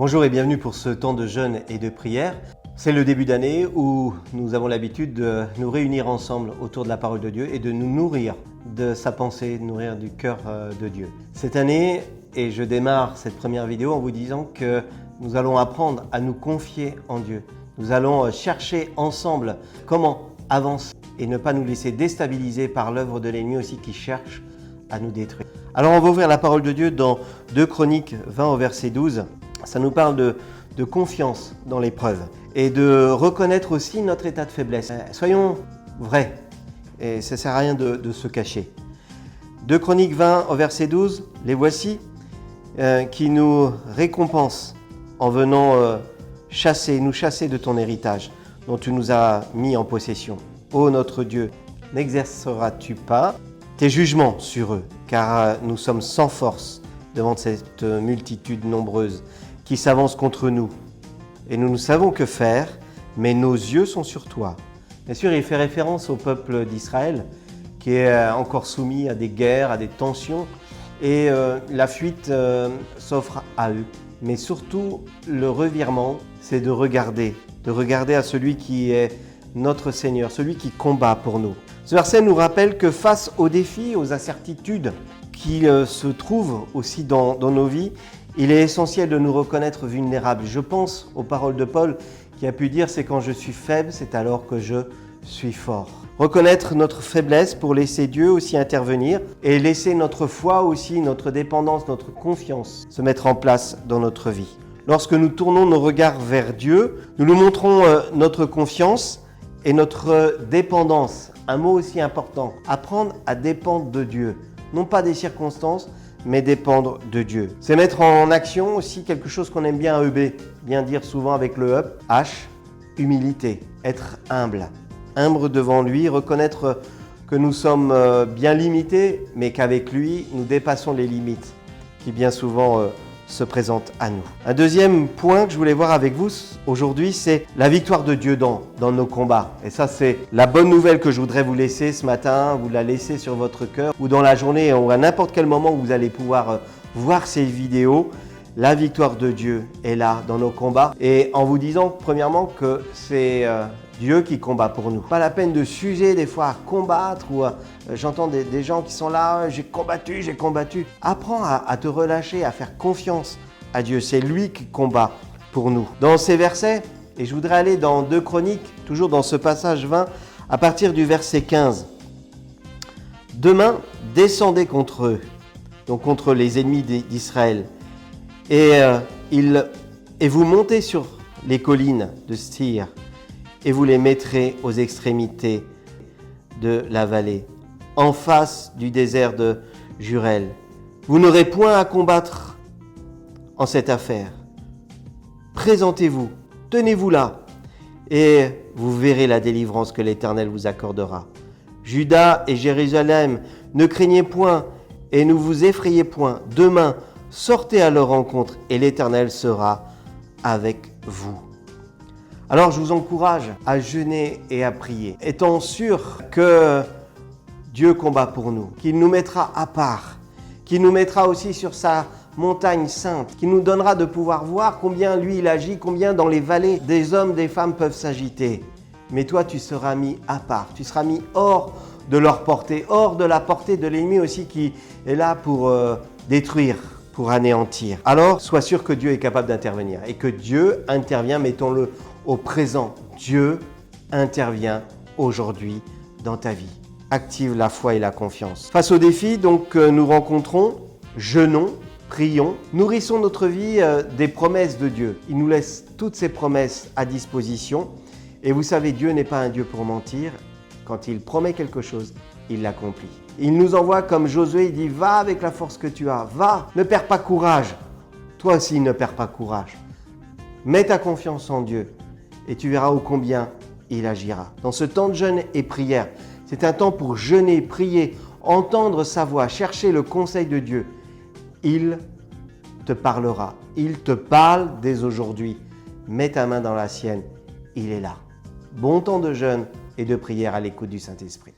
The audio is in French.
Bonjour et bienvenue pour ce temps de jeûne et de prière. C'est le début d'année où nous avons l'habitude de nous réunir ensemble autour de la parole de Dieu et de nous nourrir de sa pensée, de nourrir du cœur de Dieu. Cette année, et je démarre cette première vidéo en vous disant que nous allons apprendre à nous confier en Dieu. Nous allons chercher ensemble comment avancer et ne pas nous laisser déstabiliser par l'œuvre de l'ennemi aussi qui cherche à nous détruire. Alors on va ouvrir la parole de Dieu dans 2 Chroniques 20 au verset 12. Ça nous parle de confiance dans l'épreuve et de reconnaître aussi notre état de faiblesse. Soyons vrais et ça ne sert à rien de se cacher. 2 Chroniques 20 au verset 12, les voici qui nous récompensent en venant nous chasser de ton héritage dont tu nous as mis en possession. Ô notre Dieu, n'exerceras-tu pas tes jugements sur eux, car nous sommes sans force devant cette multitude nombreuse qui s'avance contre nous. Et nous ne savons que faire, mais nos yeux sont sur toi. Bien sûr, il fait référence au peuple d'Israël qui est encore soumis à des guerres, à des tensions, et la fuite s'offre à eux. Mais surtout, le revirement, c'est de regarder à celui qui est notre Seigneur, celui qui combat pour nous. Ce verset nous rappelle que face aux défis, aux incertitudes qui se trouvent aussi dans nos vies, il est essentiel de nous reconnaître vulnérables. Je pense aux paroles de Paul qui a pu dire « c'est quand je suis faible, c'est alors que je suis fort ». Reconnaître notre faiblesse pour laisser Dieu aussi intervenir et laisser notre foi aussi, notre dépendance, notre confiance se mettre en place dans notre vie. Lorsque nous tournons nos regards vers Dieu, nous nous montrons notre confiance et notre dépendance. Un mot aussi important, apprendre à dépendre de Dieu. Non pas des circonstances, mais dépendre de Dieu. C'est mettre en action aussi quelque chose qu'on aime bien à EB, bien dire souvent avec le up, H, humilité, être humble. Humble devant lui, reconnaître que nous sommes bien limités, mais qu'avec lui, nous dépassons les limites qui bien souvent se présentent à nous. Un deuxième point que je voulais voir avec vous aujourd'hui, c'est la victoire de Dieu dans nos combats. Et ça, c'est la bonne nouvelle que je voudrais vous laisser ce matin, vous la laisser sur votre cœur, ou dans la journée, ou à n'importe quel moment où vous allez pouvoir voir ces vidéos. La victoire de Dieu est là dans nos combats. Et en vous disant, premièrement, que c'est Dieu qui combat pour nous. Pas la peine de s'user des fois à combattre ou j'entends des gens qui sont là, j'ai combattu. Apprends à te relâcher, à faire confiance à Dieu. C'est lui qui combat pour nous. Dans ces versets, et je voudrais aller dans 2 Chroniques, toujours dans ce passage 20, à partir du verset 15. Demain, descendez contre eux, donc contre les ennemis d'Israël, et vous montez sur les collines de Styr, et vous les mettrez aux extrémités de la vallée, en face du désert de Jurel. Vous n'aurez point à combattre en cette affaire. Présentez-vous, tenez-vous là, et vous verrez la délivrance que l'Éternel vous accordera. Juda et Jérusalem, ne craignez point et ne vous effrayez point. Demain, sortez à leur rencontre et l'Éternel sera avec vous. Alors je vous encourage à jeûner et à prier, étant sûr que Dieu combat pour nous, qu'il nous mettra à part, qu'il nous mettra aussi sur sa montagne sainte, qu'il nous donnera de pouvoir voir combien lui il agit, combien dans les vallées des hommes, des femmes peuvent s'agiter. Mais toi tu seras mis à part, tu seras mis hors de leur portée, hors de la portée de l'ennemi aussi qui est là pour détruire, pour anéantir. Alors sois sûr que Dieu est capable d'intervenir et que Dieu intervient, mettons-le au présent. Dieu intervient aujourd'hui dans ta vie. Active la foi et la confiance. Face aux défis donc, que nous rencontrons, jeûnons, prions, nourrissons notre vie des promesses de Dieu. Il nous laisse toutes ces promesses à disposition. Et vous savez, Dieu n'est pas un Dieu pour mentir. Quand il promet quelque chose, il l'accomplit. Il nous envoie comme Josué, il dit « Va avec la force que tu as, va, ne perds pas courage. » Toi aussi, ne perds pas courage. Mets ta confiance en Dieu et tu verras ô combien il agira. Dans ce temps de jeûne et prière, c'est un temps pour jeûner, prier, entendre sa voix, chercher le conseil de Dieu. Il te parlera, il te parle dès aujourd'hui. Mets ta main dans la sienne, il est là. Bon temps de jeûne et de prière à l'écoute du Saint-Esprit.